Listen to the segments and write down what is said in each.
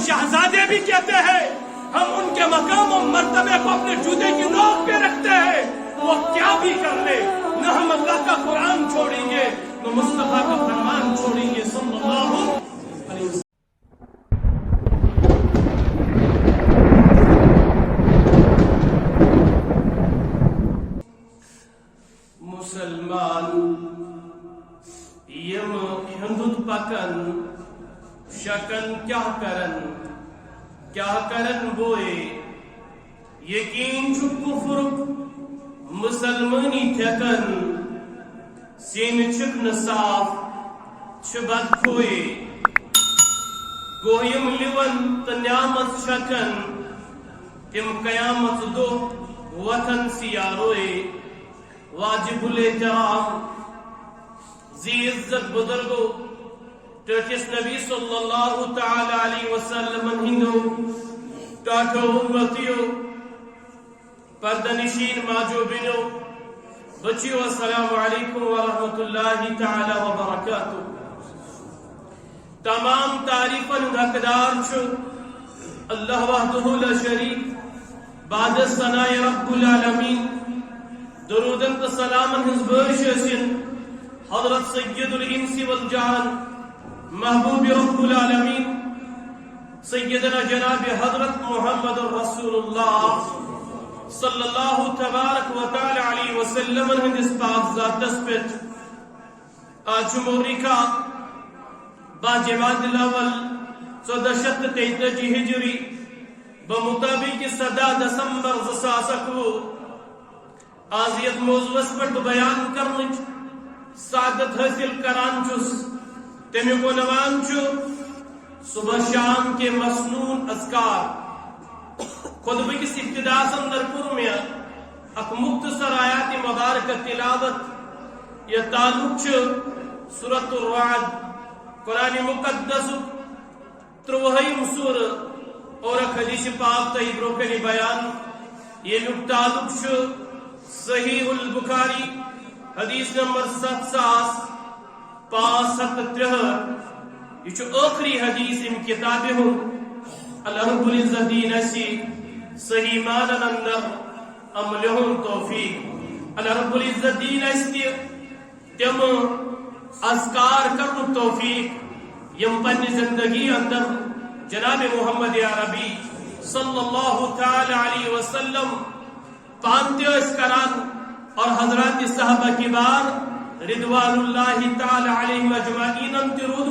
شہزادے بھی کہتے ہیں ہم ان کے مقام و مرتبے کو اپنے جوتے کی نوک پہ رکھتے ہیں، وہ کیا بھی کر لے نہ ہم اللہ کا قرآن چھوڑیں گے نہ مصطفیٰ کا فرمان چھوڑیں گے صلی اللہ علیہ وسلم۔ مسلمان یم ہندت پکن شکن کیا کرن بوئے یقین چھ کفرک مسلمانی تھکن سین چھک نصاف چھ بد کھوئے گویم لیون تنیامت شکن تم قیامت دو وطن سیاروئے واجب الاحترام ذی عزت بزرگو ٹرکس نبی صلی اللہ تعالی علیہ وسلم ہندو ٹاٹو امتیو پردنشین ماجو بنو بچیو السلام علیکم ورحمت اللہ تعالی وبرکاتہ۔ تمام تعریفاً حقدار چھو اللہ وحدہ لا شریک، بعد ثناء رب العالمین، درودن تو سلامن ہنز برشن حضرت سید الانس والجان محبوب رب العالمین سیدنا جناب حضرت محمد رسول اللہ صلی اللہ تبارک و تعالی علیہ وسلم ہنز پاک ذات دسپت آج موریکا با جماد الاول 1433 ہجری بمطابق 7 دسمبر 2009 آزیت موضوعس پر بیان کرنچ سعادت حاصل کران چس تمی کو نوان چو صبح شام کے مسنون اذکار خطبہ کی ابتدا اندر پرمیا اک مختصر آیات مبارک تلاوت یا تعلق چھ سورۃ الرعد قرآن مقدس 30 سور اور حدیث پاک تئی بروکنی بیان یہ تعلق چھ صحیح البخاری حدیث نمبر 7563 یہ آخری حدیث ان کتاب ہوں اللہ رب العزت دین اسی صحیح مانن اندر عملہم توفیق اللہ رب العزت دین اسی تم اذکار کرن توفیق یم پنی زندگی اندر جناب محمد عربی صلی اللہ تعالی علیہ وسلم پانتے اس کران اور حضرات صحابہ کبار رضوان اللہ تعالی علیہ مجمعین انترود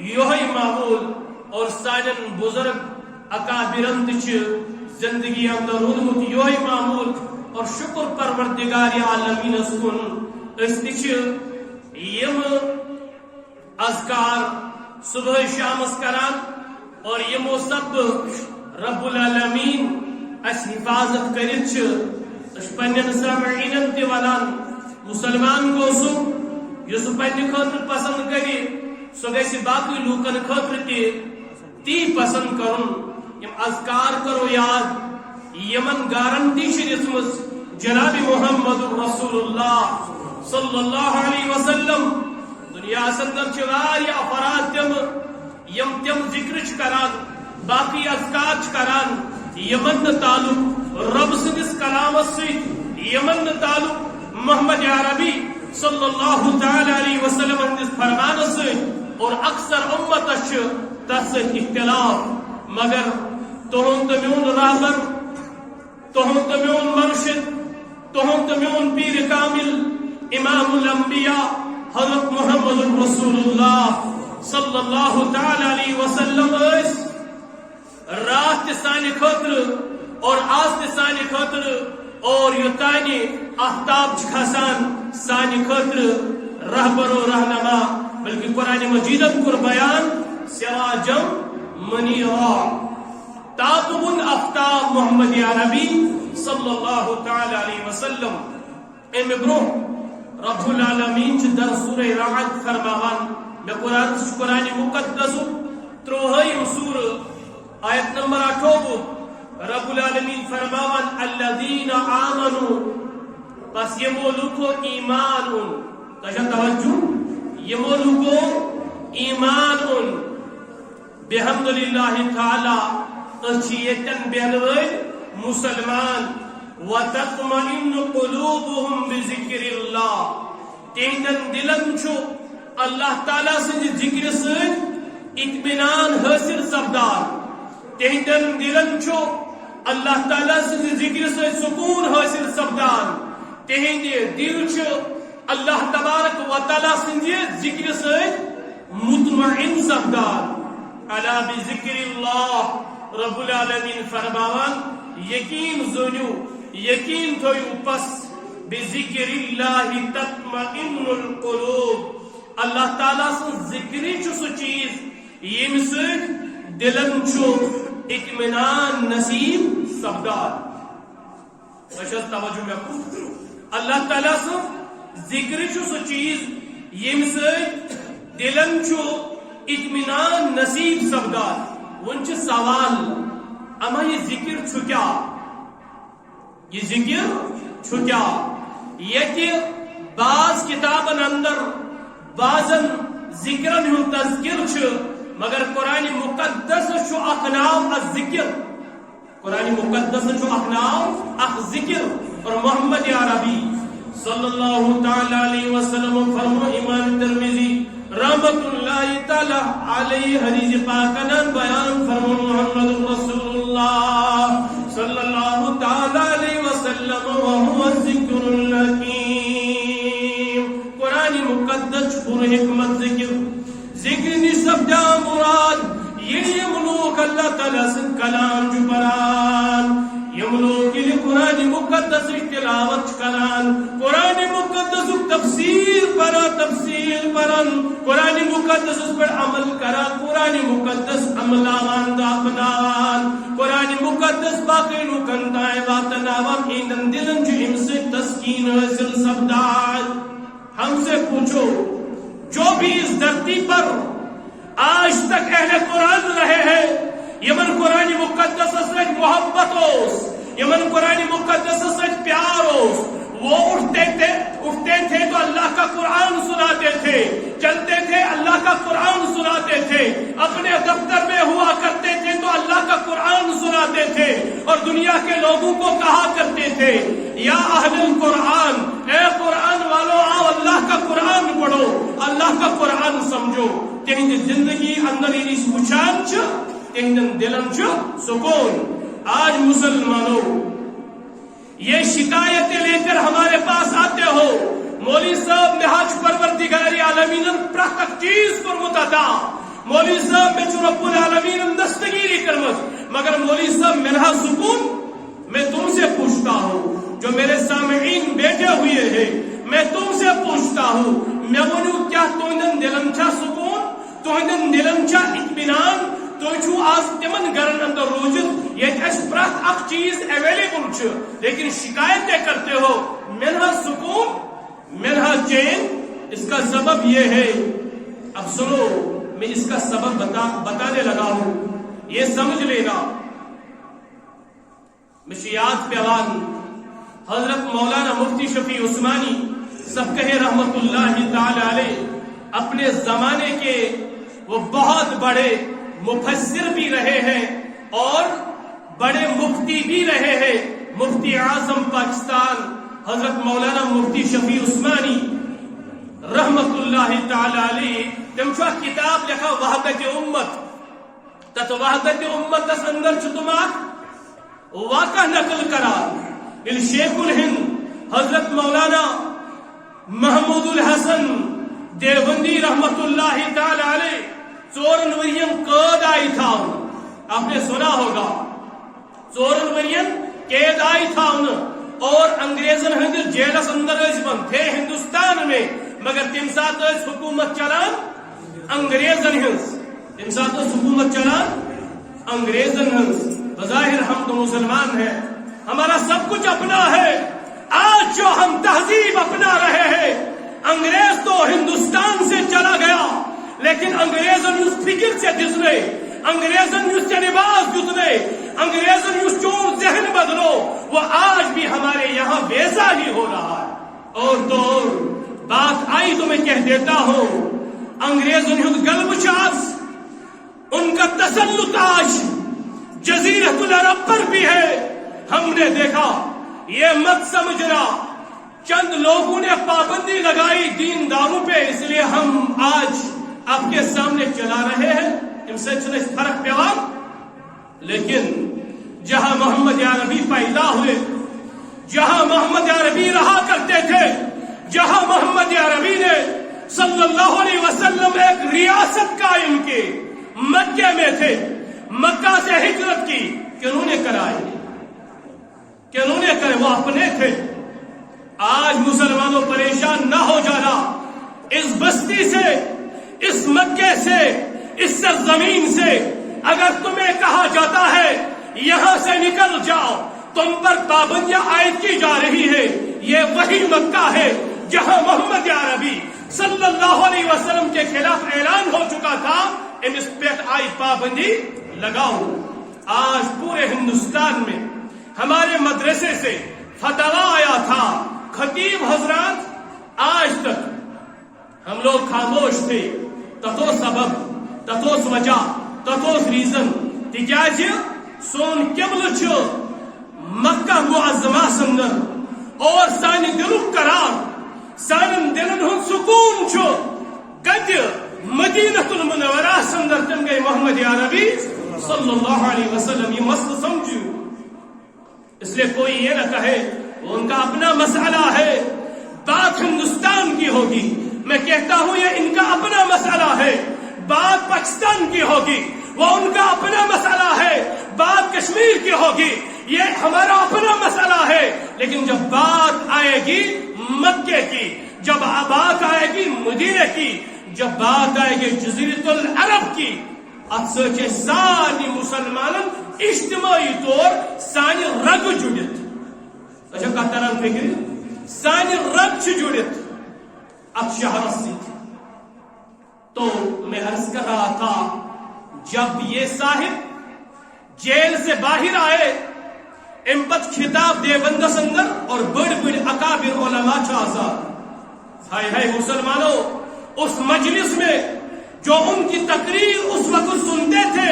یوہی معمول اور سائنن بزرگ اکابرند چھ زندگی اندر رودمت یوہی معمول اور شکر پروردگار عالمین اسکن استچ یم اذکار صبح شام اسکران اور یمو سب رب العالمین اس حفاظت کرت چھ پنن سامعین تی ونان مسلمان گوسو یس پنہ خاطر پسند کری سو گژھِ باقی لوکن خاطر تی پسند کرن یم اذکار کرو یاد یمن گارنٹی چھ دژمٕژ جناب محمد رسول اللہ صلی اللہ علیہ وسلم دنیا اندر چھ واریاہ افراد تم ذکر چھ کران باقی اذکار چھ کران یمن تعلق رب سندس کلام ست یمن تعلق محمد عربی صلی اللہ تعالی علیہ وسلم ہندس فرمان ست اور اکثر امت تس اختلاف مگر تہند میون رہبر تہند میون مرشد تہند میون پیر کامل امام الانبیاء حضرت محمد رسول اللہ صلی اللہ تعالی علیہ وسلم رات سانی خاطر اور آست سانی خاطر اور یوتانی آفتاب کھسان سانی خاطر رہبر و رہنما بلکہ قرآن مجیدت کر بیان سراجم منیرا تابون آفتاب محمد عربی صلی اللہ تعالی علیہ وسلم ایم برو رب العالمین چھ در سورہ رعد فرماوان میں قرآن مقدس 30 سور آیت نمبر 28 رب العالمین فرماوان الذین آمنوا پس یہ مولوکو ایمان تجھا توجہ یہ مولوکو ایمان بحمدللہ تعالی اچھیتن بہنوئی مسلمان وَتَطْمَئِنُّ قُلُوبُهُمْ بِذِكْرِ اللَّهِ تہندن دلن چھو اللہ تعالیٰ سے ذکر سے اطمینان حاصل سپدان تہندن دلن چھو اللہ تعالیٰ سے ذکر سے سکون حاصل سپدان تہند دل چھو اللہ تبارک و تعالیٰ سے ذکر سے مطمئن سپدان الا بذکر اللہ رب العالمین فرماوان یقین زونیو یقین تھویو پس بذکر اللہ تطمئن القلوب اللہ تعالیٰ سے ذکری چھو سو چیز یم سے دلن چھو اطمینان نصیب سپدان بشد توجہ میں کو اللہ تعالیٰ سے ذکری چھو سو چیز یم سے دلن چھو اطمینان نصیب سپدان ونچ سوال اما یہ ذکر چھو کیا یہ ذکر چھو کیا یہ کہ بعض کتابن اندر بعضن ذکرن ہم تذکر چھو مگر قرآن مقدس چھو اقناو الذکر قرآن مقدس چھو اقناو اخ ذکر اور محمد عربی صلی اللہ تعالی علیہ وسلم فرمو امام ترمذی رحمت اللہ تعالی علیہ حدیث پاکنان بیان فرمو محمد رسول اللہ صلی اللہ تعالی علیہ وسلم وہو الذکر الحکیم قرآن مقدس پر حکمت ذکر ذکر نسب جا مراد یہ ملوک اللہ تعالی سے کلام جو بران یملوک کے قرآن مقدس تلاوت کران قرآن مقدس تفسیر پرا تفسیر پرن قرآن مقدس پر عمل کرا قرآن مقدس عمل آماندہ اپنان قرآن مقدس باقی لکن دائیں واتناوان ایندن دلن جو ہم سے تسکین حاصل سبدان ہم سے پوچھو جو بھی اس دھرتی پر آج تک اہل قرآن رہے ہیں یمن قرآن مقدس سے محبت ہوس یمن قرآن مقدس سے پیار ہوس وہ اٹھتے تھے تو اللہ کا قرآن سناتے تھے چلتے تھے اللہ کا قرآن سناتے تھے اپنے دفتر میں ہوا کرتے تھے تو اللہ کا قرآن سناتے تھے اور دنیا کے لوگوں کو کہا کرتے تھے یا اہل القرآن اے قرآن والو آؤ اللہ کا قرآن پڑھو اللہ کا قرآن سمجھو تہند زندگی اندر اس پچھان تہندن دلن سکون آج مسلمانوں یہ شکایتیں لے کر ہمارے پاس آتے ہو مولوی صاحب نہاج پروردگار عالمین پرتک چیز پر متدا مولوی صاحب میں جو رب العالمین دستگیری کرمت مگر مولوی صاحب منہا سکون میں تم سے پوچھتا ہوں جو میرے سامعین بیٹھے ہوئے ہیں میں تم سے پوچھتا ہوں میں بولوں کیا تہندن دلن چھا سکون تہندن دلن چھا اطمینان تو چھو آج تمن گرن اندر روجت یہ اس پرت اک چیز اویلیبل چھو لیکن شکایتیں کرتے ہو منہا سکون منہا چین اس کا سبب یہ ہے اب سنو میں اس کا سبب بتانے لگا ہوں یہ سمجھ لینا مشیات پیوان حضرت مولانا مفتی شفیع عثمانی سب کہے رحمت اللہ تعالی علیہ اپنے زمانے کے وہ بہت بڑے مفسر بھی رہے ہیں اور بڑے مفتی بھی رہے ہیں مفتی اعظم پاکستان حضرت مولانا مفتی شفیع عثمانی رحمت اللہ تعالی علیہ تمشا کتاب لکھا وحدت امت تت وحدت امت اس اندر چھتمات واقع نقل کرا الشیخ الہند حضرت مولانا محمود الحسن دیوبندی رحمت اللہ تعالی علیہ چورن ورین قید آئی تھا آپ نے سنا ہوگا چورن ورین قید آئی تھا اور انگریزن ہند جیلس اندر بند تھے ہندوستان میں مگر تم ساتھ حکومت چلان انگریزن ہنس تم ساتھ حکومت چلان انگریزن ہنس بظاہر ہم تو مسلمان ہیں ہمارا سب کچھ اپنا ہے آج جو ہم تہذیب اپنا رہے ہیں انگریز تو ہندوستان سے چلا گیا لیکن انگریزن اس فکر سے دسنے انگریزن اس سے لباس دسنے انگریزن اس چون ذہن بدلو وہ آج بھی ہمارے یہاں ویسا ہی ہو رہا ہے اور تو بات آئی تو میں کہہ دیتا ہوں انگریزن ہند گلب چاس ان کا تسلط آج جزیرۃ العرب پر بھی ہے. ہم نے دیکھا یہ مت سمجھنا چند لوگوں نے پابندی لگائی دینداروں پہ اس لیے ہم آج آپ کے سامنے چلا رہے ہیں ان سے فرق پیوان. لیکن جہاں محمد عربی پیدا ہوئے، جہاں محمد عربی رہا کرتے تھے، جہاں محمد عربی نے صلی اللہ علیہ وسلم ایک ریاست قائم کی، مکہ میں تھے، مکہ سے ہجرت کی، کنہوں نے کرائی؟ کنہوں نے کرے؟ وہ اپنے تھے. آج مسلمانوں پریشان نہ ہو جانا اس بستی سے، اس مکے سے، اس سرزمین سے. اگر تمہیں کہا جاتا ہے یہاں سے نکل جاؤ، تم پر پابندیاں عائد کی جا رہی ہے، یہ وہی مکہ ہے جہاں محمد عربی صلی اللہ علیہ وسلم کے خلاف اعلان ہو چکا تھا اس پہ عائد پابندی لگاؤ. آج پورے ہندوستان میں ہمارے مدرسے سے فتویٰ آیا تھا، خطیب حضرات آج تک ہم لوگ خاموش تھے. تتو سبب، تتوس وجہ، تتوس ریزن تکیازِ سون قبل چھو مکہ معظمہ سندر اور سانی دلک قرار، سانن دلن ہن سکون چھو گد مدینہ المنورہ سندر تم گئی محمد عربی صلی اللہ علیہ وسلم. یہ مسئلہ سمجھو، اس لیے کوئی یہ نہ کہے وہ ان کا اپنا مسئلہ ہے، بات ہندوستان کی ہوگی. میں کہتا ہوں یہ ان کا اپنا مسئلہ ہے، بات پاکستان کی ہوگی، وہ ان کا اپنا مسئلہ ہے، بات کشمیر کی ہوگی، یہ ہمارا اپنا مسئلہ ہے. لیکن جب بات آئے گی مکے کی، جب بات آئے گی مدینہ کی، جب بات آئے گی جزیرۃ العرب کی، اتھ سانی مسلمانن اجتماعی طور سانی رگ جڑت. اچھا کتران فکر سانی رگ جڑت اب شہر سے. تو میں عرض کر رہا تھا جب یہ صاحب جیل سے باہر آئے امپت خطاب دیوبند اندر اور بڑ بڑ اکابر علماء آزاد. ہائے ہائے مسلمانوں، اس مجلس میں جو ان کی تقریر اس وقت سنتے تھے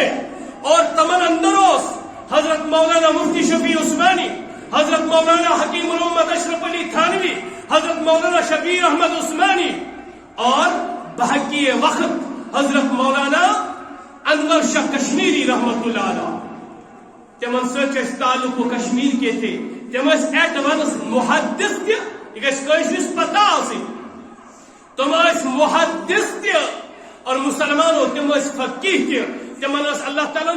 اور تمن اندروس حضرت مولانا مفتی شفیع عثمانی، حضرت مولانا حکیم الامت اشرف علی تھانوی، حضرت مولانا شبیر احمد عثمانی اور بحقی وقت حضرت مولانا انور شاہ کشمیری رحمت اللہ علیہ. تمن سچ تعلق و کشمیر کے تھے، تم ایٹ ونس محدث تہ، یہ گھس پتہ آسی، تم محدث تہ اور مسلمانوں تم فقیہ تہ، تمن اللہ تعالیٰ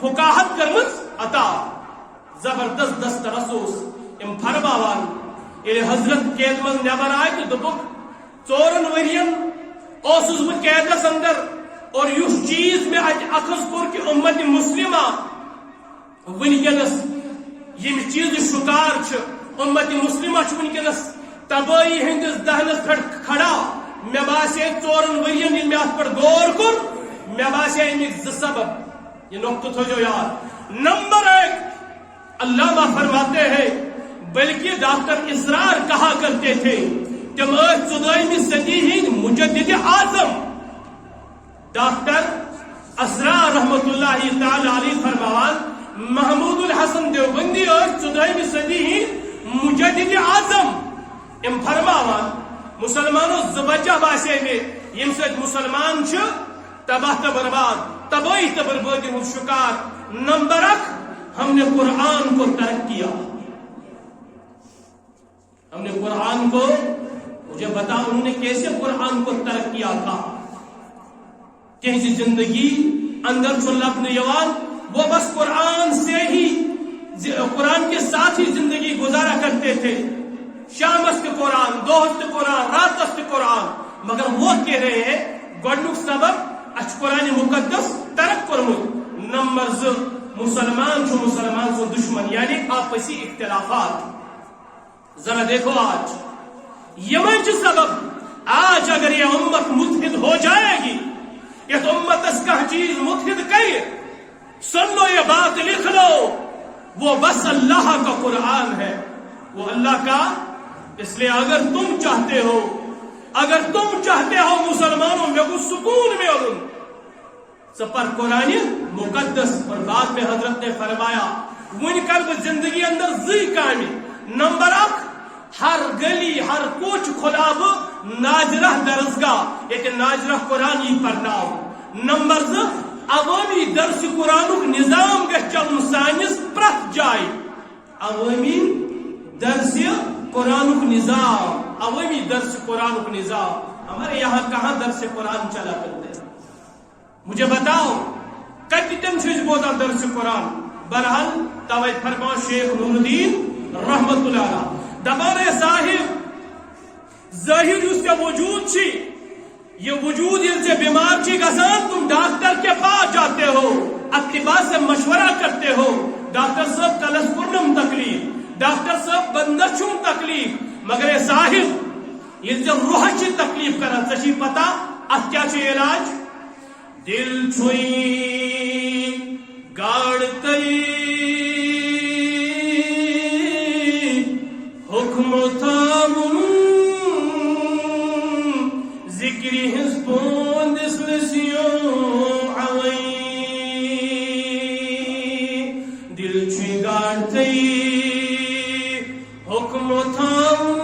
فقاہت کرمت عطا. زبردست دسترس ام فرماوان ییٚلہِ حضرت قید من نبر آئے تو دوٚپُکھ 4 ؤرین اوسُس بہٕ قیدس اندر اور یُس چیز میں اخذ کور کہ امت مسلمہ ونکس یم چیز شکار چھ، امت مسلمہ ونکس تباہی ہندس دہنس پہ کھڑا. مے باسے 4 ورین یل میں ات پہ غور کور مے باسے امیک 2 سبب، یہ نقطہ تھو یاد. نمبر 1 علامہ فرماتے ہیں بلکہ ڈاکٹر اسرار کہا کرتے تھے تم 14ویں صدی ہند مجدد اعظم. ڈاکٹر اسرار رحمت اللہ تعالی علیہ فرماوان محمود الحسن دیوبندی 14ویں صدی ہند مجدد اعظم. ام فرماوان مسلمانوں زبجہ باسے میں یم سچ مسلمان چھ تباہ تو برباد، تباہی تو بربادی ہوں شکار. نمبر 1 ہم نے قرآن کو ترک کیا. ہم نے قرآن کو، مجھے بتا انہوں نے کیسے قرآن کو ترک کیا تھا. کسی زندگی اندر جو لبن یوان وہ بس قرآن سے ہی، قرآن کے ساتھ ہی زندگی گزارا کرتے تھے. شام است قرآن، دوست قرآن، رات است قرآن. مگر وہ کہہ رہے ہیں گوڈنک سبب اچھ قرآن مقدس ترک کرمت. نمبر 2 مسلمان جو مسلمان سے دشمن یعنی آپسی اختلافات. ذرا دیکھو آج یمن جو سبب آج اگر یہ امت متحد ہو جائے گی، یہ امت اس کا چیز متحد کر سن لو، یہ بات لکھ لو، وہ بس اللہ کا قرآن ہے، وہ اللہ کا. اس لیے اگر تم چاہتے ہو مسلمانوں میں کو سکون میں اور پر قرآن مقدس. اور بعد میں حضرت نے فرمایا ون کر زندگی اندر زی کامہ. نمبر 1 ہر گلی ہر کوچ کھلا ناظرہ درسگاہ یہ ناظرہ قرآن یہ پرناو. نمبر 2 عوامی درس قرآن نظام گھس چلن سانس پرت جائے. عوامی درس قرآن نظام عوامی درس قرآن نظام. ہمارے یہاں کہاں درس قرآن چلا کرتے ہیں؟ مجھے بتاؤ کتم بوزان درس قرآن. بہرحال توے فرما شیخ نور الدین رحمت اللہ علیہ دپان صاحب ظاہر اس کا وجود چھی یہ وجود سے بیمار چھی گسان تم ڈاکٹر کے پاس جاتے ہو اتباع سے مشورہ کرتے ہو. ڈاکٹر صاحب کلس پورنم تکلیف ڈاکٹر صاحب بندشم تکلیف مگر صاحب یہ جو روح چی تکلیف کرا چی پتا ات کیا چی علاج. دل چھوئی گاڑتی حکم تھامن ذکری ہز پوند اسلسیوں عوئی. دل چھوئی گاڑتی حکم تھامن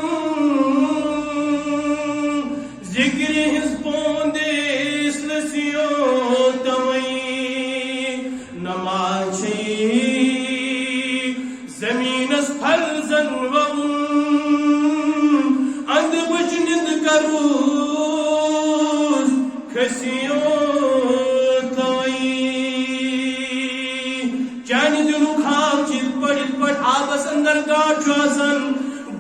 ذکری ہز پوند اسلسیوں توئی. نماچی زمین اس پھل زنوم اند بجند کروز کھسیوں توئی. چانی دنو کھاو چیز پڑت پڑ آبس اندر گاڑ چوازن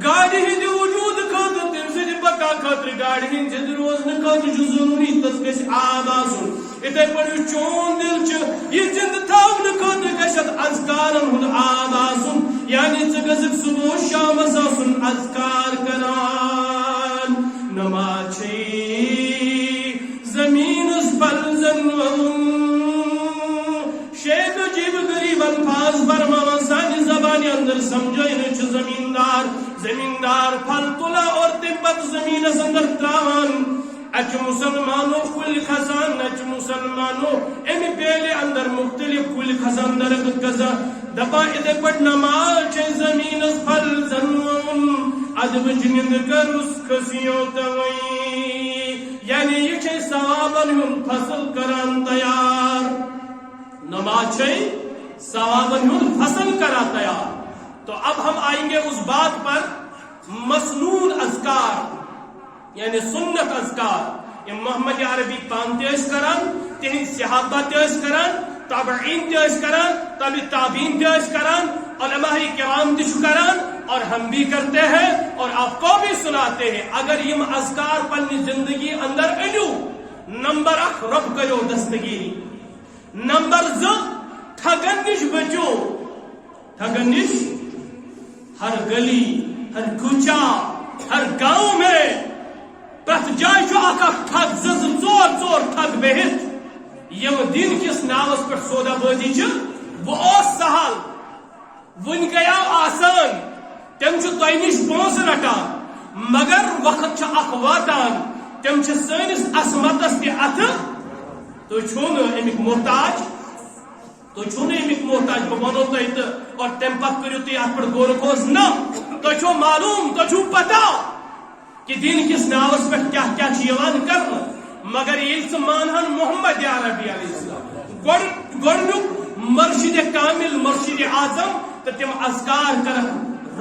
گاڑی ہی دی وجود خاطر تم سے بقا خاطر گاڑی ہی جد روزن خاطر جو ضروری تس گس آب آسن. اتھے پڑھ چون دل چھ یہ زند تھاون خاطر گشت اذکارن ہند آب آسن. یعنی ژگزک صبح شام آسن اذکار کران. نماچی زمین اس پل زنوم شیخ جیب غریب الفاظ فرماوان سانی زبانی اندر سمجھائن چھ زمیندار پھل تلا اور تبت زمین اندر تراوان. اچ مسلمانوں کل خزان اچ مسلمانوں امی بیلے اندر مختلف کل خزان درخت کزا دبا ادھے پڑ نماز چھ زمین اس پھل زنوم ادب جنند کر اس کسیوں توئی. یعنی یہ چھ ثوابن ہم فصل کران تیار. نماز چھ ثوابن ہم فصل کران تیار. تو اب ہم آئیں گے اس بات پر مسنون اذکار یعنی سنت اذکار. یہ محمد عربی پان تیس کران تہن صحابہ تیس کران تابعین تیس کران تابعین تیس کران علماء کرام تیس کران اور ہم بھی کرتے ہیں اور آپ کو بھی سناتے ہیں. اگر یہ اذکار پنی زندگی اندر انو نمبر 1 رب کرو دستگیری. نمبر 2 ٹھگن نش بچو. ٹھگن نش ہر گلی ہر کوچا ہر گاؤں میں پرت جائے چھ اک ٹھگ ژور ٹھگ بہت یم دین کس ناوس پہ سودا بازی چھ وہ سہل ون گیا آسان تم چھ تہ نش پونس رٹان مگر وقت چھ اک واتان تم چھ سانس عصمتس تہ اتھ. تھی چھو امیک محتاج تھی چھو امیک محتاج بہ ونو تہ تو اور تم پتہ کرو تھی ات پہ غور خوض نا تھی چھو معلوم تھی چھو پتہ کہ دین کس ناوس پہ کیا کیا چیوان کرنا. مگر یہ مانہن محمد عربی علیہ السلام گۄڈنیُک مرشد کامل مرشد اعظم تو تم اذکار کر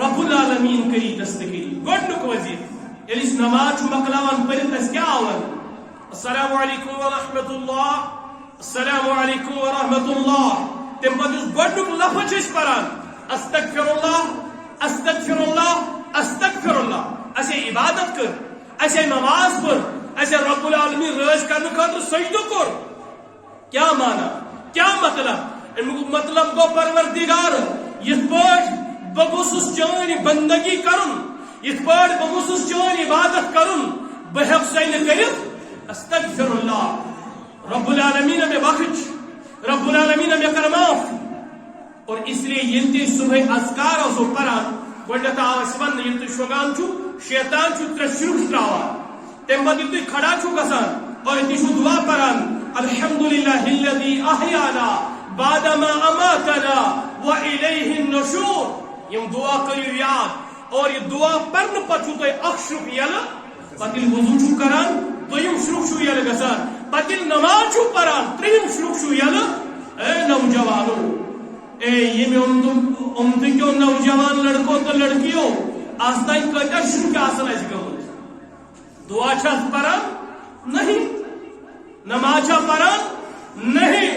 رب العالمین کری دستگیری. گۄڈنیُک وظیفہ ییٚلہِ أسۍ نماز چھُ مۄکلاوان پٔرِتھ اَسہِ کیٛاہ آوان السلام علیکم ورحمۃ اللہ السلام علیکم ورحمۃ اللہ. تم پتہ یُس گۄڈنیُک لفظ چھِ أسۍ پران استغفر اللہ استغفر اللہ استغفر اللہ. اسے عبادت کر اسے نماز پڑھ اسے رب العالمین رٲضۍ کرنہٕ خٲطرٕ سجدٕ کوٚر. کیا مانا کیا مطلب؟ امیُک مطلب گوٚو پروردگار یِتھ پٲٹھۍ بہٕ گوٚژھُس چٲنۍ بندگی کرُن یِتھ پٲٹھۍ بہٕ گوٚژھُس چٲنۍ عبادت کرُن بہٕ ہٮ۪کہٕ سۄ نہٕ کٔرِتھ. استغفر اللہ رب العالمین مےٚ بخش رب العالمین مےٚ کر معاف. اور اس لیے ییٚلہِ تہِ صبحٲے اذکار آسو پران گۄڈنٮ۪تھ آو اَسہِ وننہٕ ییٚلہِ تُہۍ شۄنٛگان چھُو شیطان چھُ 3 شُرۍ تراوان. تمہِ پتہٕ ییٚلہِ تُہۍ کھڑا چھُو گژھان اور ییٚتہِ چھُو دعا پران الحمدللہ الذی احیانا بعد ما اماتنا وإلیہ النشور. یم دعا کریو یاد اور یہ دعا پرن پتہ تو اخشرک یل پتل وضو چھو کران دویم شروع چھو یل گژھان پتل نماز چھو پران تریم شروع چھو یل. اے نوجوانو اے یہ امتکیو نوجوان لڑکوں تو لڑکیوں آستان کتا شروع آسان ایسی گمت دعا چھت پران نہیں نماز پران نہیں.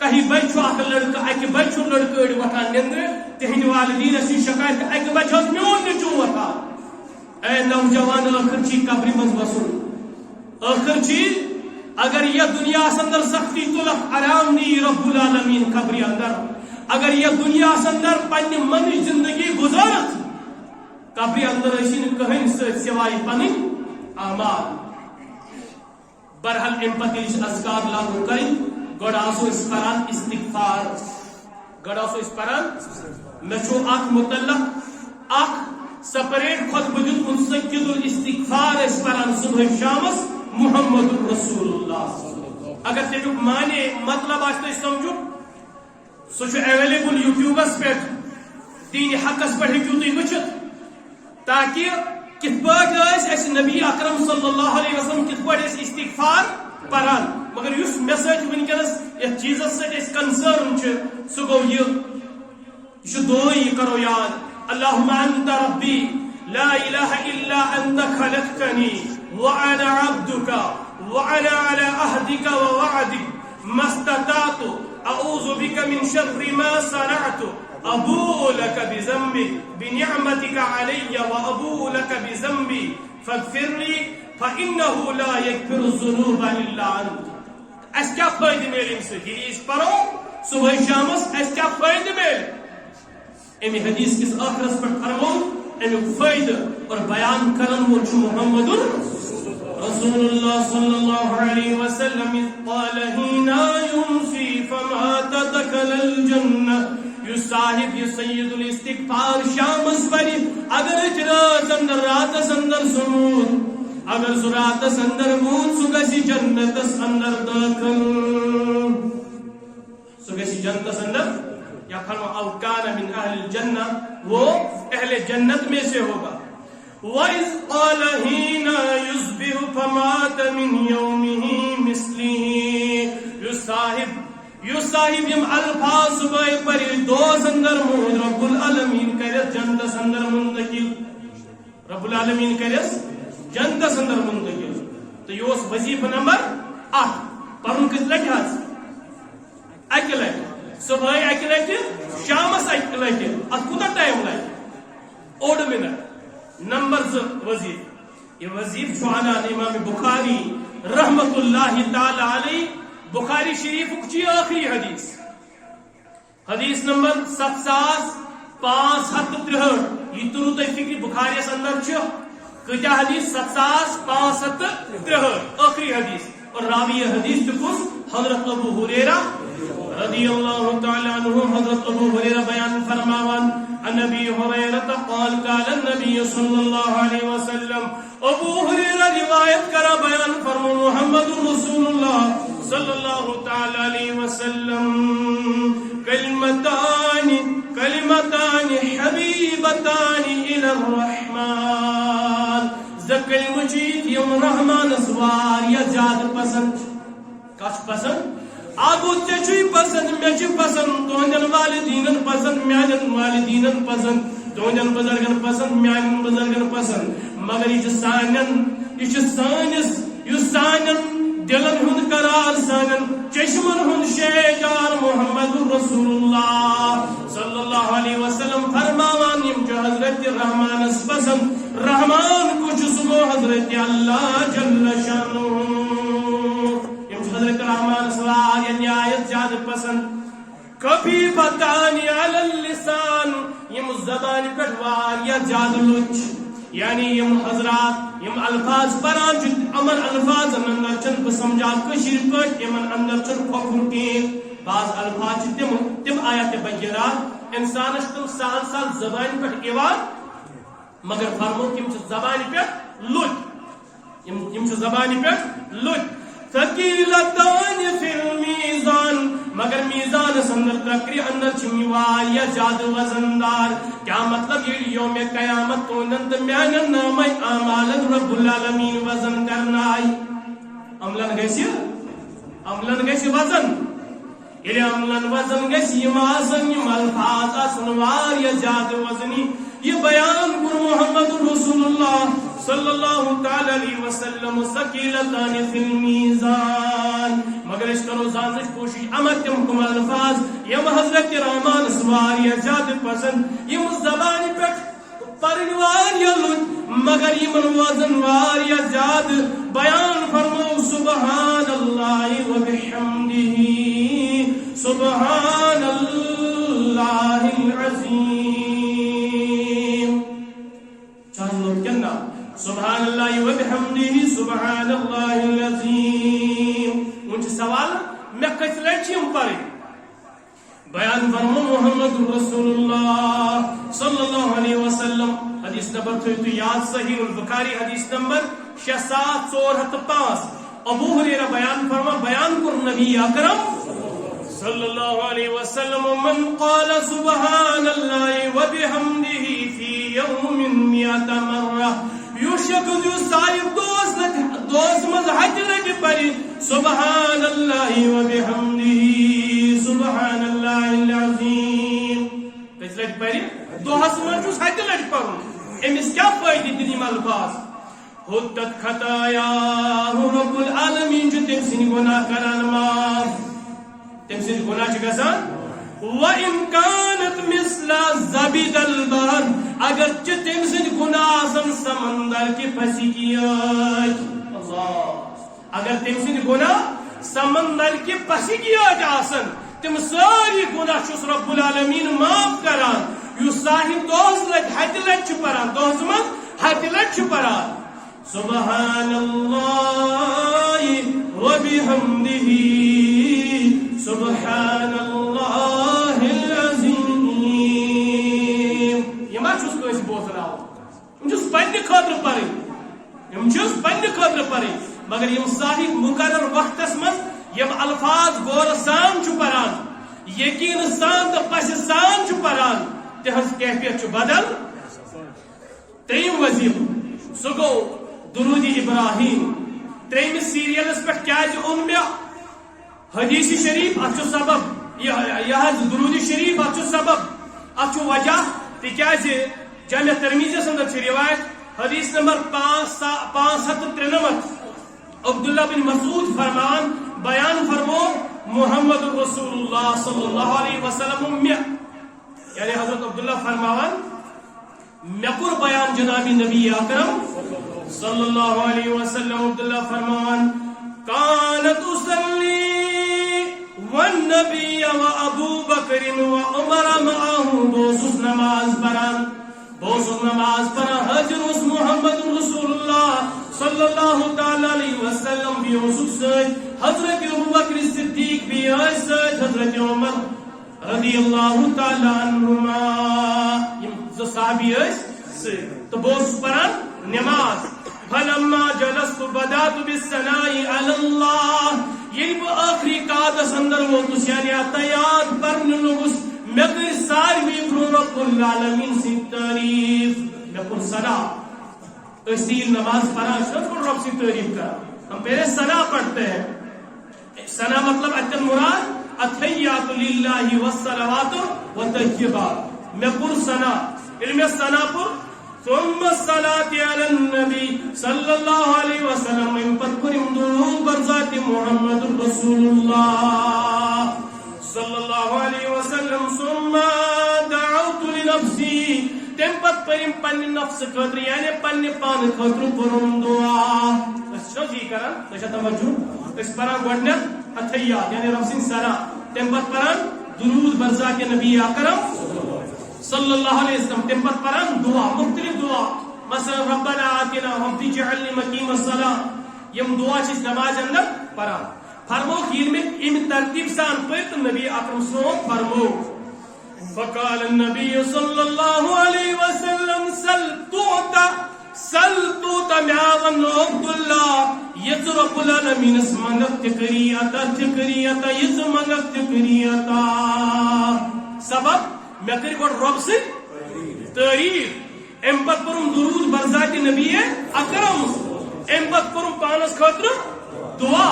کہیں بچو اخ لڑکا اکہ بچو لڑکہ اڑ وتان نندر تہند والدین اسی شکایت اکہ بچو میون نچو وتان. اے نوجوان آخر چی قبر مز وسن آخر چی اگر یہ دنیا اندر سختی تلک آرام دی رب العالمین قبر اندر اگر یہ دنیا اندر پنہ من زندگی گزارت قبر اندر اشین کہن سوائے پن اعمال. برحال ام پتہ اذکار لاگو کریں گوڑ آسو اس پران استغفار گوڑ آسو اس پران مچو اخ متعلق اخ سپریٹ خود بجد منسجد الاستغفار اس پران صبح شامس محمد رسول اللہ. اگر تمیک معنی مطلب آج سمجھو سو اویلیبل یوٹیوبس پہ دین حقس پہ ہیکو تھی وچت تاکہ کت پاس نبی اکرم صلی اللہ علیہ وسلم کت پاس استغفار پران. مگر اس میسج ونکس اس چیزس سے کنسرن سہ گو یہ دعائی کرو یاد اللہم انت ربی لا الہ الا انت خلقتنی وانا عبدك وانا على عهدك ووعدك ما استطعت اعوذ بك من شر ما صنعت ابوء لك بذنبي بنعمتك علي وابوء لك بذنبي فاغفر لي فانه لا يغفر الذنوب الا انت. اس کیا فائدہ مل ام سے حدیث پڑھو صبح شامس اس کیا فائدہ مل امی حدیث کس آخرس پر فرمو امی فائدہ اور بیان کرن وہ محمد رسول اللہ صلی اللہ علیہ وسلم قال حين يمسي فمات دخل الجنہ. یہ صاحب یہ سید الاستغفار شامس پڑھی اگر رات اندر سمود اگر زرات اندر مون سگسی جنت اندر داخل سگسی جنت اندر یا فرما او کان من اہل الجنہ وہ اہل جنت میں سے ہوگا. وَإِذْ قَالَ حِينَ يُصْبِحُ فَمَاتَ مِنْ يَوْمِهِ مِثْلِهِ. یو صاحب یم الفاظ صبح پر دوز اندر مون رب العالمین کرس جنت اندر منتقل رب العالمین کرس جنت اندر منتقل. تو یہ وظیفہ نمبر 8 پرن کس لٹ حض اکہ لٹ صبح اکہ لٹ شامس اکہ لٹ ات کوتہ ٹائم لگ اوڑ منٹ. نمبر 2 وظیف یہ وظیف شعانان امام بخاری رحمت اللہ تعالی علیہ بخاری شریف کی آخری حدیث حدیث نمبر 7563 یہ ترو تھی فکر بخاری اندر کتیا حدیث 7563 آخری حدیث اور راوی حدیث چکس حضرت ابو ہریرہ رضی اللہ تعالی عنہ. حضرت ابو ہریرہ بیان فرماوان النبی ہریرہ قال قال النبی صلی اللہ علیہ وسلم. ابو ہریرہ روایت کرا بیان فرمو محمد رسول اللہ صلی اللہ تعالی علیہ وسلم کلمتان حبیبتان الى الرحمن. زکل مجید یم رحمان اسوار یا زیادہ پسند کچھ پسند آگو چچوی پسند میچ پسند تہندین والدینن پسند میانن والدینن پسند تہندین بزرگن پسند میانن بزرگن پسند. مگر یہ سانن دلن ہند قرار سانن چشمن ہند شیجار محمد رسول اللہ صلی اللہ علیہ وسلم فرماوان یم جو حضرت رحمان اس پسند رحمان کچھ سگو حضرت اللہ جل شانہ یم جو حضرت رحمان سوار یعنی آیت زیادہ پسند. کبھی بتانی علی اللسان یم زبان پٹوار یا زیادہ لچ یعنی یم حضرات یم الفاظ پران امن الفاظ اندر چن پہ سمجھا کشیر پٹ یمن اندر چن پھکر کی بعض الفاظ تم آیات بینات انسانش تم سال سال زبان پٹ ایوان مگر فرمو کہ یم زبان پٹ لٹ یم زبان پٹ لٹ. ثقيلتان في الميزان مگر میزان سندر تکری اندر چھمی وایا زیادہ وزندار. کیا مطلب یہ یوم قیامت تو نند میان نام اعمال رب العالمین وزن کرنا آئی. عملن گیسی وزن یلی عملن وزن گیسی مازن یم الفاظ اسن وایا زیادہ وزنی. یہ بیان کر محمد رسول اللہ صلی اللہ تعالی علیہ وسلم ثقیلتان فی المیزان مگر اس کرو زانش کوشش امر تم کم الفاظ یم حضرت رحمان سواری زیادہ پسند یم زبان پہ پرنوار یلوت مگر یم وزن واری زیادہ. بیان فرمو سبحان اللہ و بحمدہ سبحان اللہ العظیم. سبحان اللہ و بحمدہ سبحان اللہ العظیم. ان سوال میں کس لچیم پڑھی بیان فرمو محمد رسول اللہ صلی اللہ علیہ وسلم. حدیث نمبر تو یاد صحیح البخاری حدیث نمبر 6405. ابو ہریرہ بیان فرما بیان کر نبی اکرم صلی اللہ علیہ وسلم من قال سبحان اللہ و بحمدہ فی یوم 100 مرہ یوشک جو صاحب دوست مز حج لگی پڑی سبحان اللہ و بحمدہ سبحان اللہ العظیم. کس لگی پڑی دوست مز جو حج لگی پڑھوں امس کیا فائدہ دنیم الفاظ. حدت خطایا رب العالمین جو تم سن گناہ کران معاف تم سن گناہ چگسان. وَإِن كَانَتْ مِثْلَ زَبِدَ الْبَحْرِ اگر تم سن گناہ آسن سمندر کی پھنسی گیاج. اللہ اگر تم سن گناہ سمندر کی پھنسی گیاج آسن تم ساری گناہ چس رب العالمین معاف کران. یو صاحب دوست لگ حج لگ چھپران دوست من حج لگ چھپران. سبحان اللہ و بحمدہ سبحان اللہ العظیم. یہ ما چھس کوئی بوزناو یم چھس پنہ خاطر پڑھیں مگر یم صاحب مقرر وقتس مز یم الفاظ غور سان چھ پران یقین سان تو پس سان چھ پران تہذ کیفیت چھ بدل. تریم وظیفہ سہ گو درود ابراہیم. تریم سیریلس پہ کیا اون مے حدیث شریف اتھ سبب یہ درود شریف اتھ سبب اتھ وجہ تکیاز جامع ترمذی اندر روایت حدیث نمبر 593 عبداللہ بن مسعود فرمان بیان فرمو محمد رسول اللہ صلی اللہ علیہ وسلم یعنی حضرت عبداللہ فرمان مکر بیان جناب نبی اکرم صلی اللہ علیہ وسلم. عبداللہ فرمان کانت اصلی والنبی و ابو بکر و عمر معاہو بوسوس نماز پران حضر اس محمد رسول اللہ صلی اللہ تعالی علیہ وسلم بھی یوسف سید حضرت ابو بکر صدیق بھی سید حضرت عمر رضی اللہ تعالی عنہما یم صحابی تو بوسوس پران نماز. فلما جلست بدات بالثناء علی اللہ یہ آخری قادس اندر ووتس یعنی اتیاد پرن لوگس میں کر ساروی برو رب العالمین سے تعریف میں کر ثنا اصیل نماز پڑھا شد کو رب سے تعریف کرا. ہم پہلے ثنا پڑھتے ہیں. ثنا مطلب اتن مراد اتحیات للہ والصلوات والطیبات. میں کر ثنا علم ثنا پر ثم الصلاة على النبي صلى الله عليه وسلم ان پر کریم درود بر ذات محمد رسول اللہ صلی اللہ علیہ وسلم. ثم دعوت لنفسی تم پت پریم پنہ نفس خاطر یعنی پنہ پان خاطر پرم دعا. شوزی کران تشا توجہ اس پران گڈنت اتحیات یعنی رب سن سرا تم پت پران درود بر ذات نبی اکرم صلی اللہ علیہ وسلم. تم پت پران دعا مختلف دعا مثلا ربنا آتنا رب اجعلنی مقیم الصلاة یم دعا چیز نماز اندر پران. فرمو خیر میں ام ترتیب سان پڑھ نبی اکرم صلی فرمو فقال النبی صلی اللہ علیہ وسلم سل تعطى سل تو تمیاون عبداللہ یز رب العالمین اس منگت تکری عطا یز منگت تکری عطا سبب میں کری گوڑ رب سے تعریف امپت پرم درود برزات نبی اکرم امپت پرم پانس خاطر دعا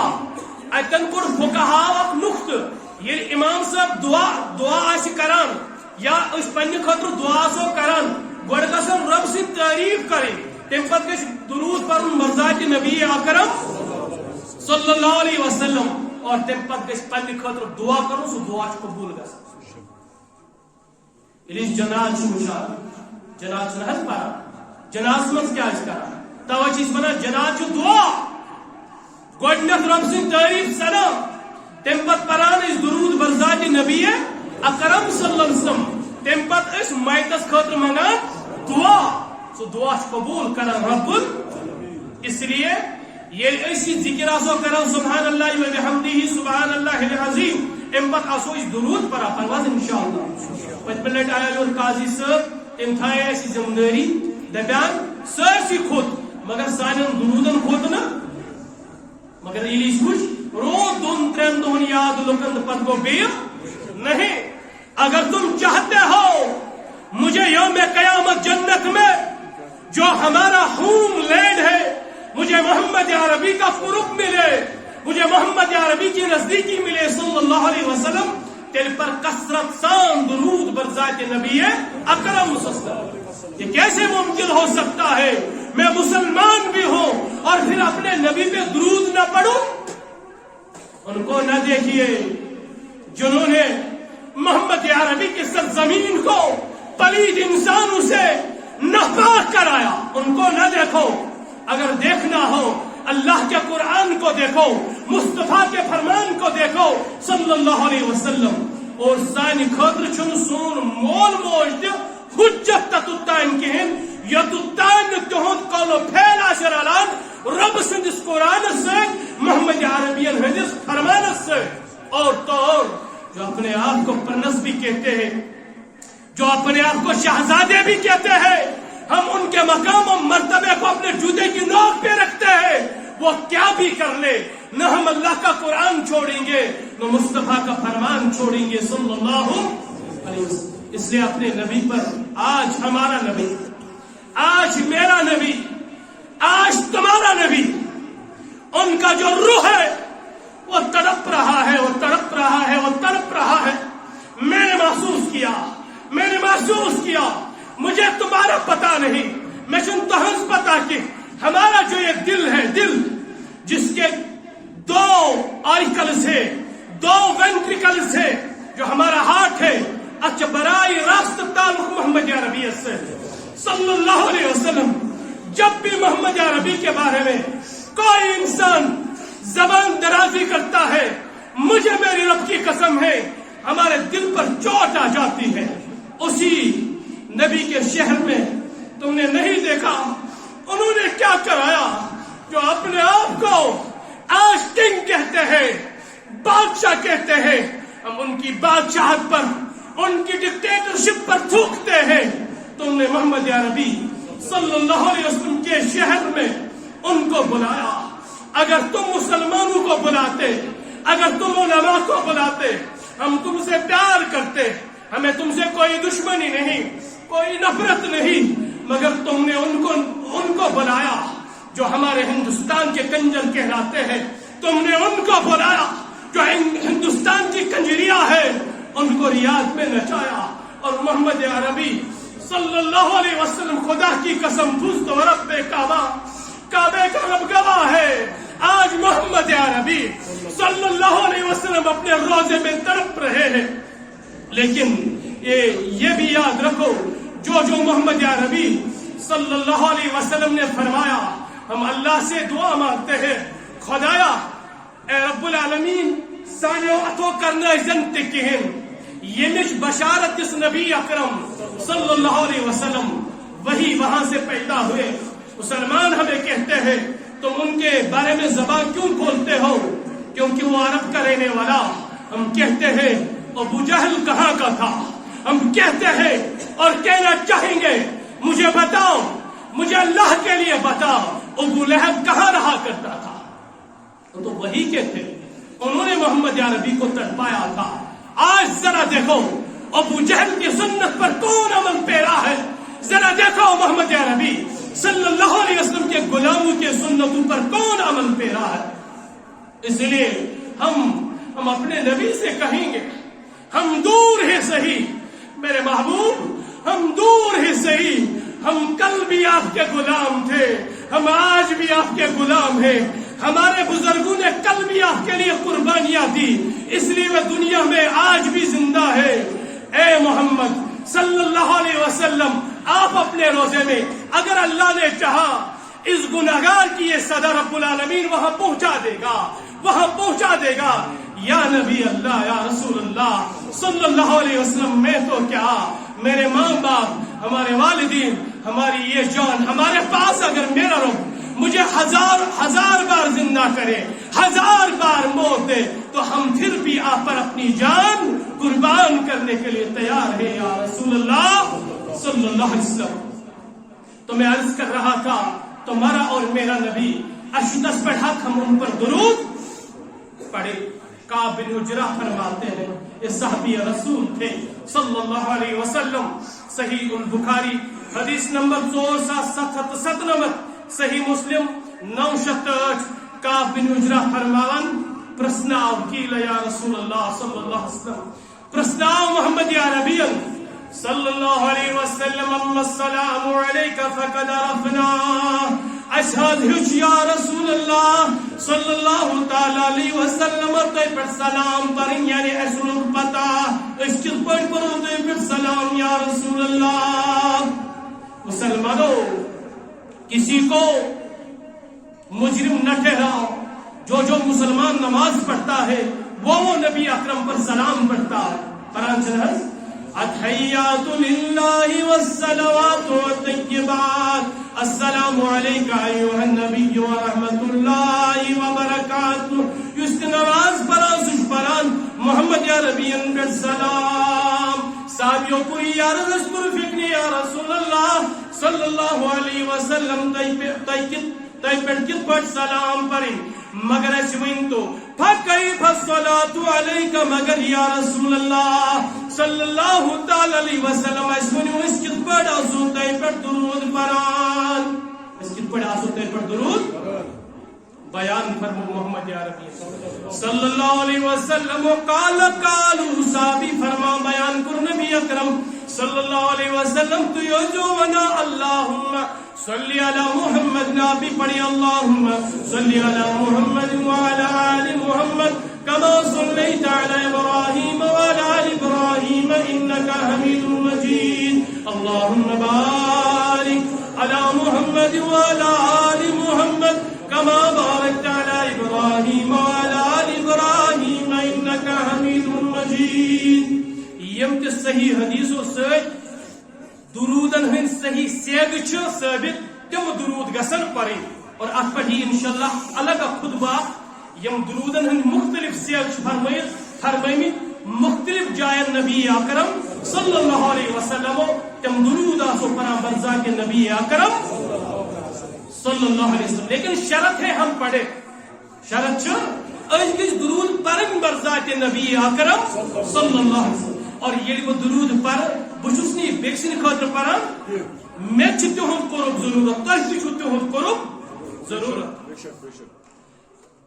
اتن کوڑ فقہا اک نقط یہ امام صاحب دعا آسی کران یا اس پنی خاطر دعا سو کران گوڑ گسن رب سے تعریف کریں تم پت گش درود پر مرضات نبی اکرم صلی اللہ علیہ وسلم اور تم پت گش پنی خاطر دعا کرو سو دعا قبول گس الیس جناز مشار جناز نحس پارا جناز مز کیا اس کرا توجہ اس بنا جناز دعا گوڑنت رب سے تعریف سلام تم پت پران اس درود برزات نبی اکرم صلی اللہ علیہ وسلم تم پت اس مائتس خاطر منگا دعا سو دعا قبول کرن رب اس لیے یہ ایسی ذکر آسو کرن سبحان اللہ و بحمدہ سبحان اللہ العظیم امت آسو اس درود پر پرواز انشاءاللہ پچ پلیٹ آیا جو قاضی صاحب امتحائی ایسی زمداری دبیان سرسی خود مگر سانن درودن خود نا مگر ایلیس کچھ رو دون ترین دون یاد لکن پت کو بیر نہیں اگر تم چاہتے ہو مجھے یوم قیامت جنت میں جو ہمارا ہوم لینڈ ہے مجھے محمد عربی کا قرب ملے مجھے محمد عربی کی نزدیکی ملے صلی اللہ علیہ وسلم تیل پر کثرت سان درود برزات نبی اکرم صلی اللہ علیہ وسلم یہ کیسے ممکن ہو سکتا ہے میں مسلمان بھی ہوں اور پھر اپنے نبی پہ درود نہ پڑھوں ان کو نہ دیکھیے جنہوں نے محمد عربی کی سرزمین کو پلید انسانوں سے ناپاک کرایا ان کو نہ دیکھو اگر دیکھنا ہو اللہ کے قرآن کو دیکھو مصطفیٰ کے فرمان کو دیکھو صلی اللہ علیہ وسلم اور سانی خاطر چھن سون مول موج حجت تتتان کہن یتتان تہند قولو پھیلا شرالان رب سندس قرآن سے محمد عربین حدیث فرمان سے اور تو اور جو اپنے آپ کو پرنس بھی کہتے ہیں جو اپنے آپ کو شہزادے بھی کہتے ہیں ہم ان کے مقام و مرتبے کو اپنے جوتے کی نوک پہ رکھتے ہیں وہ کیا بھی کر لے نہ ہم اللہ کا قرآن چھوڑیں گے نہ مصطفیٰ کا فرمان چھوڑیں گے صلی اللہ علیہ وسلم اس لیے اپنے نبی پر آج ہمارا نبی آج میرا نبی آج تمہارا نبی ان کا جو روح ہے وہ تڑپ رہا ہے وہ تڑپ رہا ہے وہ تڑپ رہا ہے میں نے محسوس کیا مجھے تمہارا پتا نہیں میں تہنس پتا کہ ہمارا جو یہ دل ہے دل جس کے دو آئیکلز ہے دو وینٹریکلز ہے جو ہمارا ہاتھ ہے اچھا برائی راست تعلق محمد عربی سے صلی اللہ علیہ وسلم جب بھی محمد عربی کے بارے میں کوئی انسان زبان درازی کرتا ہے مجھے میری رب کی قسم ہے ہمارے دل پر چوٹ آ جاتی ہے اسی نبی کے شہر میں تم نے نہیں دیکھا انہوں نے کیا کرایا جو اپنے آپ کو آج کنگ کہتے ہیں بادشاہ کہتے ہیں ہم ان کی بادشاہت پر ان کی ڈکٹیٹرشپ پر تھوکتے ہیں تم نے محمد عربی صلی اللہ علیہ وسلم کے شہر میں ان کو بلایا اگر تم مسلمانوں کو بلاتے اگر تم علماء کو بلاتے ہم تم سے پیار کرتے ہمیں تم سے کوئی دشمنی نہیں کوئی نفرت نہیں مگر تم نے ان کو بلایا جو ہمارے ہندوستان کے کنجر کہلاتے ہیں تم نے ان کو بلایا جو ہندوستان کی کنجریاں ہے ان کو ریاض میں نچایا اور محمد عربی صلی اللہ علیہ وسلم خدا کی قسم فزت و رب کعبہ کعبے کا رب گواہ ہے آج محمد عربی صلی اللہ علیہ وسلم اپنے روزے میں تڑپ رہے ہیں لیکن یہ بھی یاد رکھو جو محمد عربی صلی اللہ علیہ وسلم نے فرمایا ہم اللہ سے دعا مانگتے ہیں خدایا اے رب العالمین سانو اتو کرنا زنت کہن یمش بشارت اس نبی اکرم صلی اللہ علیہ وسلم وہی وہاں سے پیدا ہوئے مسلمان ہمیں کہتے ہیں تم ان کے بارے میں زبان کیوں کھولتے ہو کیونکہ وہ عرب کا رہنے والا ہم کہتے ہیں ابو جہل کہاں کا تھا ہم کہتے ہیں اور کہنا چاہیں گے مجھے بتاؤ مجھے اللہ کے لیے بتا ابو لہب کہاں رہا کرتا تھا؟ تو وہی کے تھے، انہوں نے محمد عربی کو تڑپایا تھا۔ آج ذرا دیکھو ابو جہل کی سنت پر کون عمل پیرا ہے، ذرا دیکھو محمد عربی صلی اللہ علیہ وسلم کے غلاموں کے سنتوں پر کون عمل پیرا ہے۔ اس لیے ہم اپنے نبی سے کہیں گے ہم دور ہی صحیح میرے محبوب، ہم دور ہی صحیح، ہم کل بھی آپ کے غلام تھے، ہم آج بھی آپ کے غلام ہیں، ہمارے بزرگوں نے کل بھی آپ کے لیے قربانیاں دی، اس لیے وہ دنیا میں آج بھی زندہ ہے۔ اے محمد صلی اللہ علیہ وسلم، آپ اپنے روزے میں اگر اللہ نے چاہا اس گناہگار کی یہ صدا رب العالمین وہاں پہنچا دے گا، وہاں پہنچا دے گا۔ یا نبی اللہ، یا رسول اللہ صلی اللہ علیہ وسلم، میں تو کیا، میرے ماں باپ، ہمارے والدین، ہماری یہ جان، ہمارے پاس اگر میرا رب مجھے ہزار بار زندہ کرے، 1000 بار موت دے، تو ہم پھر بھی آپ پر اپنی جان قربان کرنے کے لیے تیار ہیں یا رسول اللہ صلی اللہ علیہ وسلم۔ تو میں عرض کر رہا تھا تمہارا اور میرا نبی اشدس پر حق، ہم ان پر درود پڑھے۔ کعب بن عجرہ فرماتے ہیں یہ صحابی رسول تھے صلی اللہ علیہ وسلم۔ صحیح البخاری حدیث نمبر 277، صحیح مسلم 908۔ کعب بن عجرہ فرمان پرسناو کیل یا رسول اللہ صلی اللہ علیہ وسلم، پرسناو محمد عربی صلی اللہ علیہ وسلم، اما السلام علیک فقد عرفنا، اشہد ہچ یا رسول اللہ صلی اللہ تعالی علیہ وسلم، تو پر سلام پریں یعنی اسن پتا اس کی پر تو پر سلام یا رسول اللہ۔ مسلمانوں، کسی کو مجرم نہ ٹھہراؤ، جو مسلمان نماز پڑھتا ہے وہ نبی اکرم پر سلام پڑھتا ہے۔ قرآن چنہز التحیات للہ والصلوات والطیبات، السلام علیکہ ایوہ النبی ورحمت اللہ وبرکاتہ۔ اس نماز پران پران محمد عربی پر سلام، صحابیوں کو یا رسول فکری یا رسول اللہ صلی اللہ علیہ وسلم تئی پر کت پر سلام پریں، مگر اس ونتو فکیف الصلاة علیکہ، مگر یا رسول اللہ صلی اللہ تعالی علیہ وسلم اس ونو اس کت پر آسو تئی پر درود پران، اس کت پر آسو تئی پر درود بیان فرمو محمد عربی صلی اللہ علیہ وسلم۔ قالو صحابی فرما بیان کر نبی اکرم صلی اللہ علیہ وسلم، تو یہ جو ونا اللہم صلی علی محمد، نبی پڑھی اللہم صلی علی محمد وعلی آل محمد کما صلیت علی ابراہیم وعلی آل ابراہیم انکا حمید مجید، اللہم بارک علی محمد وعلی آل محمد کما بارکت علی ابراہیم وعلی آل ابراہیم انکا حمید مجید۔ یم کے صحیح حدیثوں سے درودن ہن صحیح سیگ چھ ثابت، تم درود گسن پڑھیں، اور ات پر ہی انشاءاللہ الگ خطبہ یم درودن ہن مختلف سیگ فرمائیں مختلف جائن نبی اکرم صلی اللہ علیہ وسلم، تم درود آسو پرا برزا کے نبی اکرم صلی اللہ علیہ وسلم۔ لیکن شرط ہے ہم پڑھے، شرط چھ از کس درود پرن برزا کے نبی اکرم صلی اللہ علیہ وسلم، اور یہ وہ درود پر بچسنی بیکسن خاطر پران میں چھتے ہوں قرب ضرورت، تو ہی چھتے ہوں قرب ضرورت۔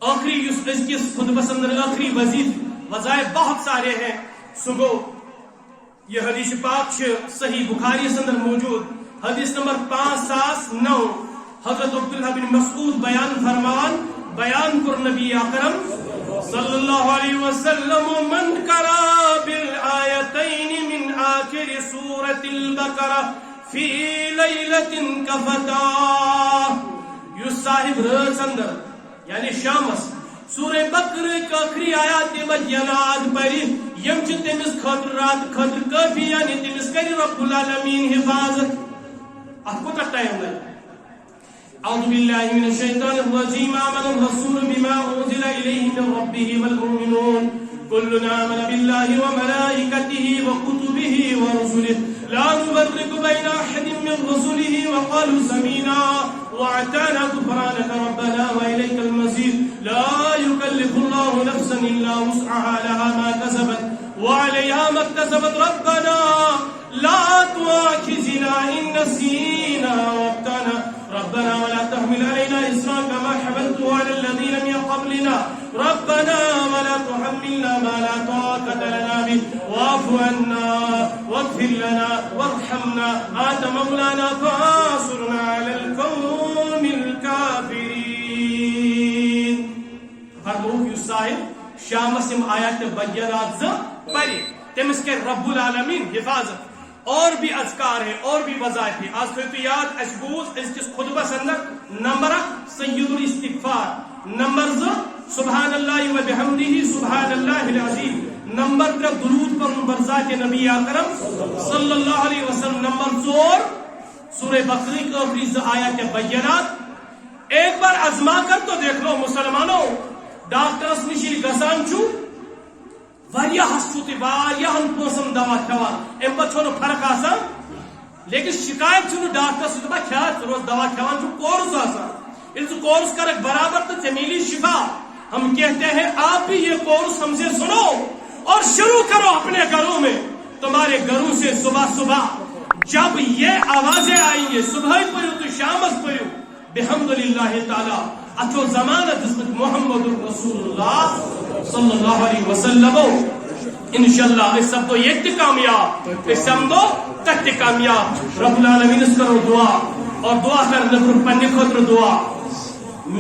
آخری اس کی خطبہ اندر آخری وظائف بہت سارے ہیں، سگو یہ حدیث پاک صحیح بخاری اندر موجود، حدیث نمبر 509، حضرت عبداللہ بن مسعود بیان فرمان، بیان کر نبی اکرم صلی اللہ علیہ وسلم، من قرأ بالآیتین من آخر سورة البقرہ فی لیلت کفتاہ، یو صاحب رز اندر یعنی شامس سورہ بقرہ کا آخری آیات بینات پڑھی، یم چھ تمس خاطر رات خاطر کافی، یعنی تمس کری رب العالمین حفاظت۔ اب کو ٹائم لگے۔ اعوذ باللہ من الشیطان الرجیم، آمن الرسول بما انزل الیہ من ربہ والمؤمنون كلنا آمن بالله وملائكته وكتبه ورسله لا نفرق بين أحد من رسله وقال قالوا سمعنا وأطعنا غفرانك ربنا وإليك المصير لا يكلف الله نفسا إلا وسعها لها ما كسبت وعليها ما اكتسبت ربنا لا تؤاخذنا إن نسينا وأخطأنا ربنا ولا تحمل علينا إصرا كما حملته على الذين من قبلنا ربنا ولا تحملنا ما لا طاقة لنا به واعف عنا واغفر لنا وارحمنا أنت مولانا فانصرنا على القوم الكافرين. فرموك يسائل شامس آیات بینات ز پڑھے تمس کے رب العالمین حفاظت. اور بھی اذکار ہے اور بھی وظائف ہے. آج تو یاد اس بوز اس کس خطبہ اندر نمبر 1 سید الاستغفار، نمبر 2 سبحان اللہ و بحمدہ سبحان اللہ العظیم، نمبر 3 درود پر برذات نبی اکرم صلی اللہ علیہ وسلم، نمبر 4 سورہ بقرہ کی آخری آیات بینات. ایک بار ازما کر تو دیکھ لو مسلمانوں، ڈاکٹرس نشی گسان چھو واریاہ ہسپتال واریاہن پونسن دوا کھوان ام پتہ چھو فرق آسان، لیکن شکایت چھو ڈاکٹر سے دپا کھیا روز دوا کھوان چھو کورس آسان. ان سے کورس کرک برابر تو جمیلی شفا. ہم کہتے ہیں آپ بھی یہ کورس ہم سے سنو اور شروع کرو اپنے گھروں میں. تمہارے گھروں سے صبح صبح جب یہ آوازیں آئیں گے صبح پڑھو تو شام پڑھو بحمدللہ تعالی اچھو زمانہ دسمت محمد رسول اللہ صلی اللہ علیہ وسلم. انشاءاللہ اس سب تو یک کامیاب، اس سب تو تک کامیاب. رب العالمین اس کرو دعا اور دعا کر نظر پنی خطر دعا،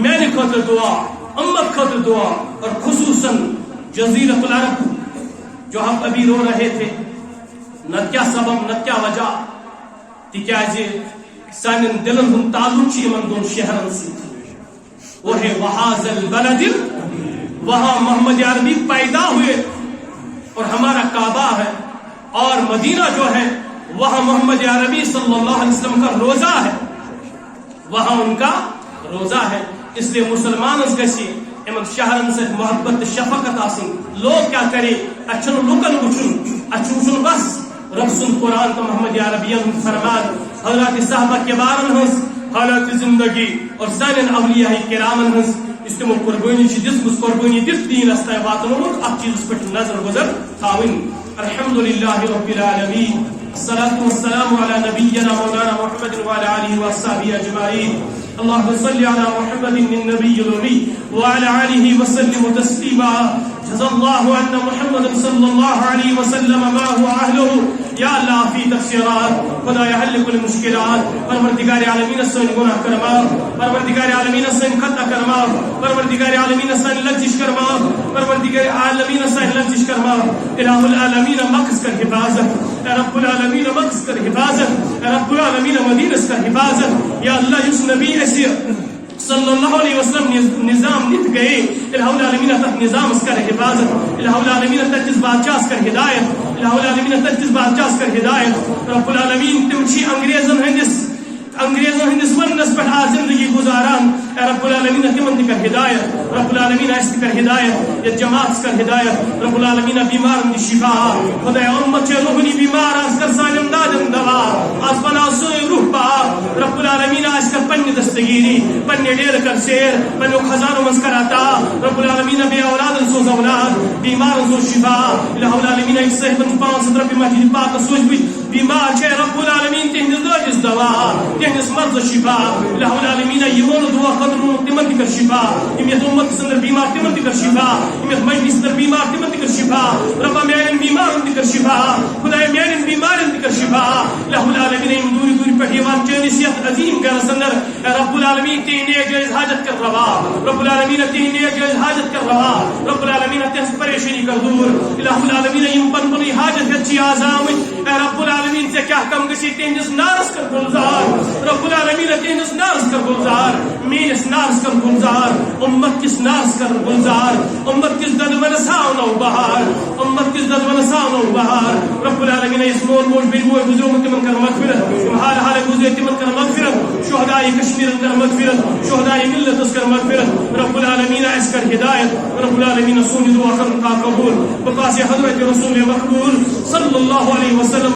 میں خطر دعا، امت خطر دعا، اور خصوصاً جزیرۃ العرب جو ہم ابھی رو رہے تھے. نہ کیا سبب نہ کیا وجہ تکیاز سان دلن ہن تعلق من دون شہرن سے وہ ہے وحاذ البلد، وہاں محمد عربی پیدا ہوئے اور ہمارا کعبہ ہے، اور مدینہ جو ہے وہاں محمد عربی صلی اللہ علیہ وسلم کا روزہ ہے، وہاں ان کا روزہ ہے. اس لیے مسلمان اس گسی امن شہرن سے محبت شفقت آسن. لوگ کیا کرے اچھن لکن وچن اچھن وچن بس رب سن قرآن تو محمد عربی فرمان حضرات صحابہ کے بارن ہنس حالات زندگی اور سانن اولیاء کرامن ہنس استعمال قربانی دس قربانی دس دین استا واتن ات چیز پہ نظر گزر تھاون. الحمدللہ رب العالمین، الصلاة والسلام على نبينا مولانا محمد وعلى آله وصحبه أجمعين. اللهم صل على محمد النبي الأمي وعلى آله وسلم تسليما. جزا الله عنا محمد صلى الله عليه وسلم ما هو أهله. یا اللہ فی تفسیرات خدا حل کل مشکلات. پروردگار عالمین سن گناہ کرما، پروردگار عالمین سن خطا کرما، پروردگار عالمین سن لغزش کرما، پروردگار عالمین سن لغزش کرما. الہ العالمین مقص کر حفاظت، رب العالمین مقص کر حفاظت، رب العالمین مدینہ کر حفاظت. یا اللہ اس نبی ایسے صلی اللہ علیہ وسلم نظام نت گئے الہ العالمین تک نظام اس کر حفاظت، الہ العالمین تک جس بادشاہ کر ہدایت، الہ العالمین تک جس بادشاہ کر ہدایت. رب العالمین تم چھی انگریزن ہندس ونس پہ زندگی گزاران. رب العالمین تمن کر ہدایت، رب العالمین اس کر ہدایت، یہ جماعت کر ہدایت. رب العالمین بیمار شفا خدا امت روحنی بیمار اس کر سالم دادن دوا اس بنا سوئے روح با. رب العالمین اس کر پن دستگیری پن ڈیر کر شیر پن خزانوں مس کر عطا. رب العالمین بے اولاد سو اولاد بیمار سو شفا. الہ العالمین اس سے بن پاس رب مسجد پاک سوچ بیمار ہے. رب العالمین تہنز دس دوا تہنز مرض شفا. الہ العالمین یمون دعا قدر تمن کر شفا. امیت امت سندر بیمار تمن کر شفا. امیت مجلس سندر بیمار تمن کر شفا. رب میان بیمار کر شفا. خدا میان بیمار کر شفا. الہ العالمین دوری دوری پٹیوان چنسیت عظیم کر سندر. رب العالمین تینے جائز حاجت کر روا. رب العالمین تینے جائز حاجت کر روا. رب العالمین تہنز پریشانی کر دور. الہ العالمین یم پن پنی حاجت ہچی آزام. رب العالمین سے کیا کم گسی تہنز نارس کر گلزار. رب العالمین تہنز نارس کر گلزار. مینس نارس کر گلزار. امت کس نارس کر گلزار. امت کس دد ونسان و بہار. امت کس دد ونسان و بہار. رب العالمین اس مول مول بن مول بزرگ تمن کر مغفرت. حال حال گزرے تمن کر مغفرت. شہداء کشمیر کر مغفرت. شہداء ملت اس کر مغفرت. رب العالمین اس کر ہدایت. رب العالمین سونی دعا کر قبول بقاس حضرت رسول مقبول صلی اللہ علیہ وسلم.